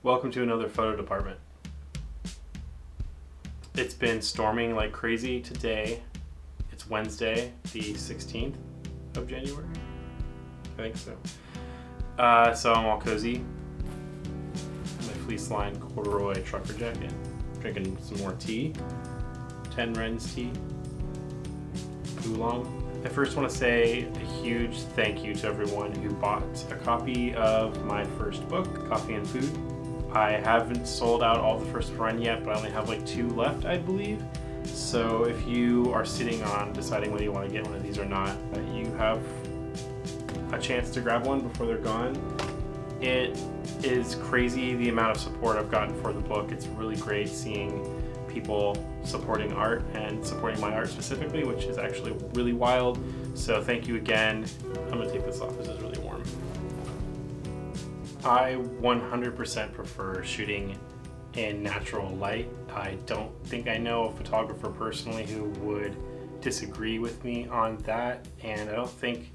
Welcome to another photo department. It's been storming like crazy today. It's Wednesday, the 16th of January. I think so. So I'm all cozy. My fleece lined corduroy trucker jacket. Drinking some more tea. 10 Ren's tea. Oolong. I first want to say a huge thank you to everyone who bought a copy of my first book, Coffee and Food. I haven't sold out all the first run yet, but I only have like 2 left, I believe. So if you are sitting on deciding whether you want to get one of these or not, you have a chance to grab one before they're gone. It is crazy the amount of support I've gotten for the book. It's really great seeing people supporting art and supporting my art specifically, which is actually really wild. So thank you again. I'm gonna take this off, this is really warm. I 100% prefer shooting in natural light. I don't think I know a photographer personally who would disagree with me on that, and I don't think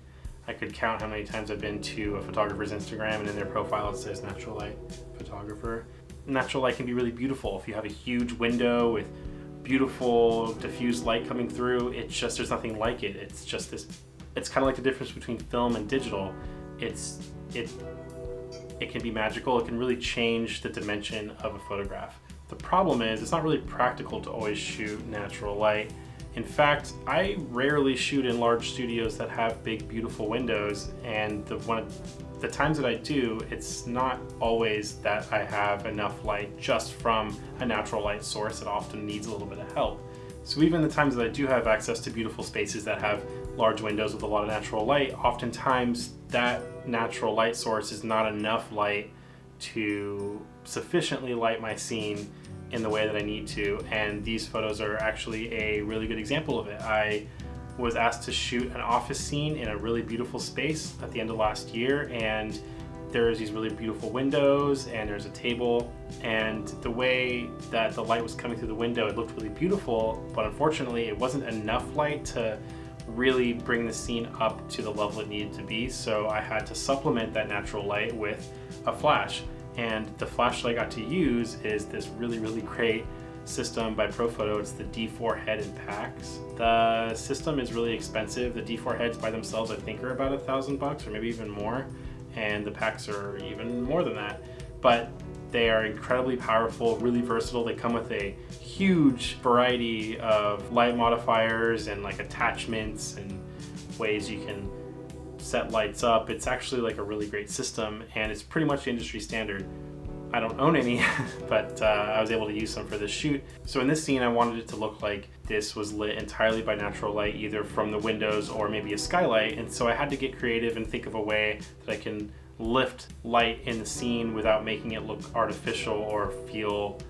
I could count how many times I've been to a photographer's Instagram and in their profile it says natural light photographer. Natural light can be really beautiful. If you have a huge window with beautiful diffused light coming through, it's just, there's nothing like it. It's just this, it's kind of like the difference between film and digital. It can be magical. It can really change the dimension of a photograph. The problem is it's not really practical to always shoot natural light. In fact, I rarely shoot in large studios that have big, beautiful windows, and the times that I do, it's not always that I have enough light just from a natural light source. It often needs a little bit of help. So even the times that I do have access to beautiful spaces that have large windows with a lot of natural light, oftentimes that natural light source is not enough light to sufficiently light my scene in the way that I need to, and these photos are actually a really good example of it. I was asked to shoot an office scene in a really beautiful space at the end of last year, and there's these really beautiful windows and there's a table, and the way that the light was coming through the window, it looked really beautiful, but unfortunately it wasn't enough light to really bring the scene up to the level it needed to be, so I had to supplement that natural light with a flash. And the flash that I got to use is this really great system by Profoto. It's the D4 head in packs. The system is really expensive. The D4 heads by themselves I think are about $1,000 or maybe even more, and the packs are even more than that. But they are incredibly powerful, really versatile. They come with a huge variety of light modifiers and like attachments and ways you can set lights up. It's actually like a really great system, and it's pretty much the industry standard. I don't own any, but I was able to use some for this shoot. So in this scene, I wanted it to look like this was lit entirely by natural light, either from the windows or maybe a skylight. And so I had to get creative and think of a way that I can lift light in the scene without making it look artificial or feel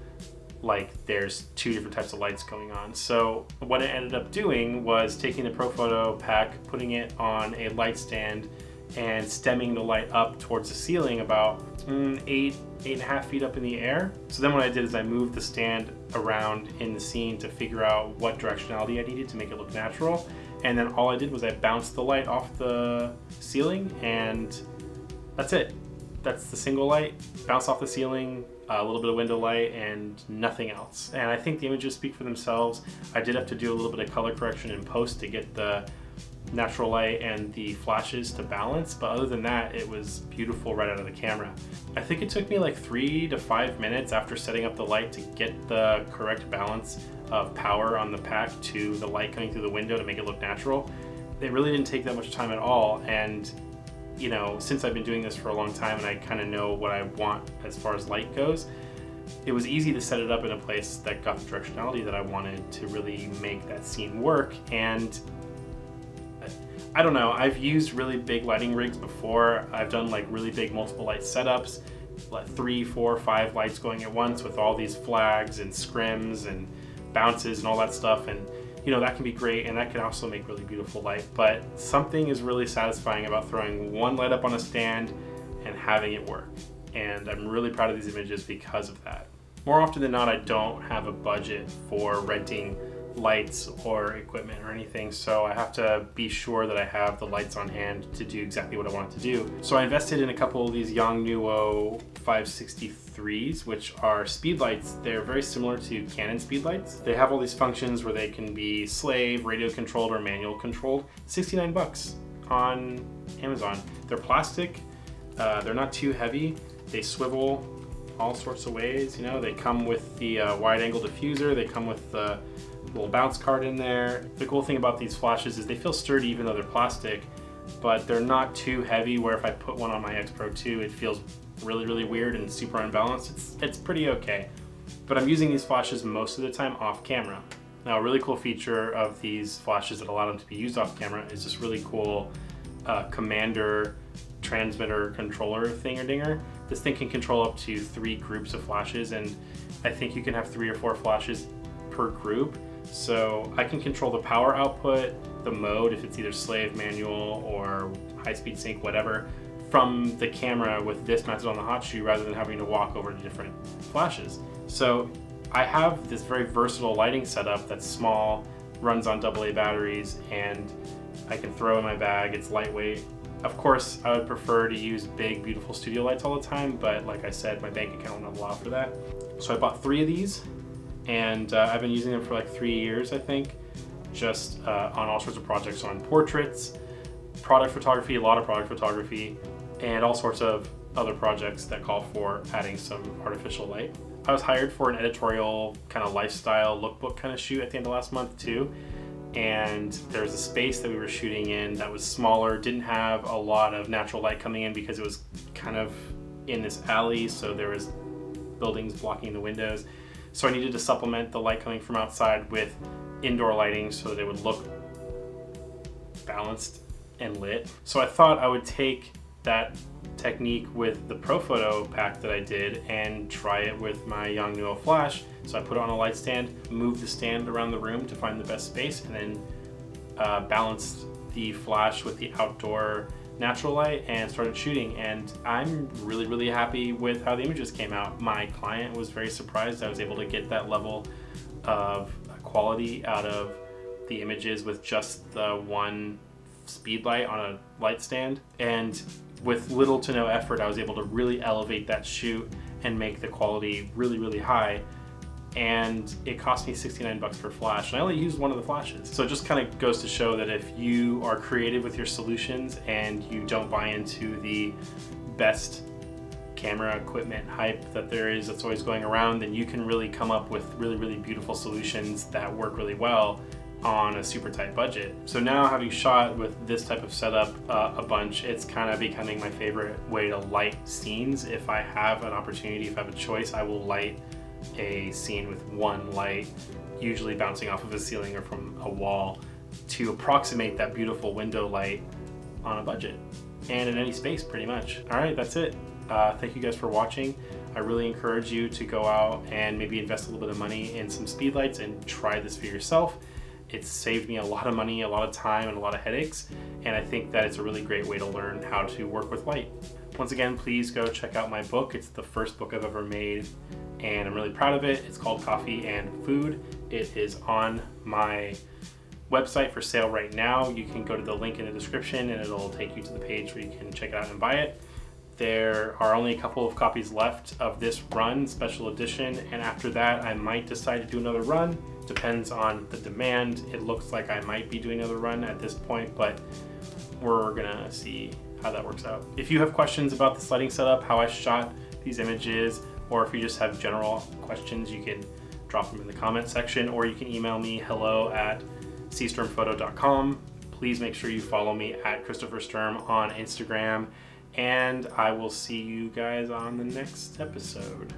like there's 2 different types of lights going on. So what I ended up doing was taking the Profoto pack, putting it on a light stand, and stemming the light up towards the ceiling about 8.5 feet up in the air. So then what I did is I moved the stand around in the scene to figure out what directionality I needed to make it look natural. And then all I did was I bounced the light off the ceiling, and that's it. That's the single light, bounce off the ceiling, a little bit of window light, and nothing else. And I think the images speak for themselves. I did have to do a little bit of color correction in post to get the natural light and the flashes to balance, but other than that, it was beautiful right out of the camera. I think it took me like 3 to 5 minutes after setting up the light to get the correct balance of power on the pack to the light coming through the window to make it look natural. It really didn't take that much time at all, and you know, since I've been doing this for a long time and I kind of know what I want as far as light goes, it was easy to set it up in a place that got the directionality that I wanted to really make that scene work. And I don't know, I've used really big lighting rigs before. I've done like really big multiple light setups, like 3, 4, 5 lights going at once with all these flags and scrims and bounces and all that stuff, and you know, that can be great, and that can also make really beautiful light, but something is really satisfying about throwing one light up on a stand and having it work. And I'm really proud of these images because of that. More often than not, I don't have a budget for renting lights or equipment or anything, so I have to be sure that I have the lights on hand to do exactly what I want to do. So I invested in a couple of these Yongnuo 563s, which are speedlights. They're very similar to Canon speedlights. They have all these functions where they can be slave, radio controlled, or manual controlled. 69 bucks on Amazon. They're plastic, they're not too heavy, they swivel all sorts of ways, you know. They come with the wide angle diffuser, they come with the little bounce card in there. The cool thing about these flashes is they feel sturdy even though they're plastic, but they're not too heavy where if I put one on my X Pro 2 it feels really weird and super unbalanced. It's pretty okay. But I'm using these flashes most of the time off camera. Now a really cool feature of these flashes that allow them to be used off camera is this really cool commander transmitter controller thinger-dinger. This thing can control up to 3 groups of flashes, and I think you can have 3 or 4 flashes per group. So I can control the power output, the mode, if it's either slave, manual, or high-speed sync, whatever, from the camera with this mounted on the hot shoe rather than having to walk over to different flashes. So I have this very versatile lighting setup that's small, runs on AA batteries, and I can throw in my bag. It's lightweight. Of course, I would prefer to use big, beautiful studio lights all the time, but like I said, my bank account won't allow for that. So I bought 3 of these, and I've been using them for like 3 years, I think, just on all sorts of projects, on portraits, product photography, a lot of product photography, and all sorts of other projects that call for adding some artificial light. I was hired for an editorial kind of lifestyle lookbook kind of shoot at the end of last month too. And there was a space that we were shooting in that was smaller, didn't have a lot of natural light coming in because it was kind of in this alley, so there was buildings blocking the windows. So I needed to supplement the light coming from outside with indoor lighting so that it would look balanced and lit. So I thought I would take that technique with the Pro Photo pack that I did and try it with my Yongnuo flash. So I put it on a light stand, moved the stand around the room to find the best space, and then balanced the flash with the outdoor natural light and started shooting. And I'm really happy with how the images came out. My client was very surprised I was able to get that level of quality out of the images with just the one Speedlight on a light stand. And with little to no effort, I was able to really elevate that shoot and make the quality really high. And it cost me 69 bucks per flash, and I only used one of the flashes. So it just kind of goes to show that if you are creative with your solutions and you don't buy into the best camera equipment hype that there is that's always going around, then you can really come up with really beautiful solutions that work really well on a super tight budget. So now, having shot with this type of setup a bunch, it's kind of becoming my favorite way to light scenes. If I have an opportunity, if I have a choice, I will light a scene with one light, usually bouncing off of a ceiling or from a wall, to approximate that beautiful window light on a budget and in any space pretty much. All right, that's it. Thank you guys for watching. I really encourage you to go out and maybe invest a little bit of money in some speedlights and try this for yourself. It's saved me a lot of money, a lot of time, and a lot of headaches, and I think that it's a really great way to learn how to work with light. Once again, please go check out my book. It's the first book I've ever made, and I'm really proud of it. It's called Coffee and Food. It is on my website for sale right now. You can go to the link in the description and it'll take you to the page where you can check it out and buy it. There are only a couple of copies left of this run, special edition, and after that I might decide to do another run. Depends on the demand. It looks like I might be doing another run at this point, but we're gonna see how that works out. If you have questions about this lighting setup, how I shot these images, or if you just have general questions, you can drop them in the comment section, or you can email me hello@csturmphoto.com. Please make sure you follow me at Christopher Sturm on Instagram, and I will see you guys on the next episode.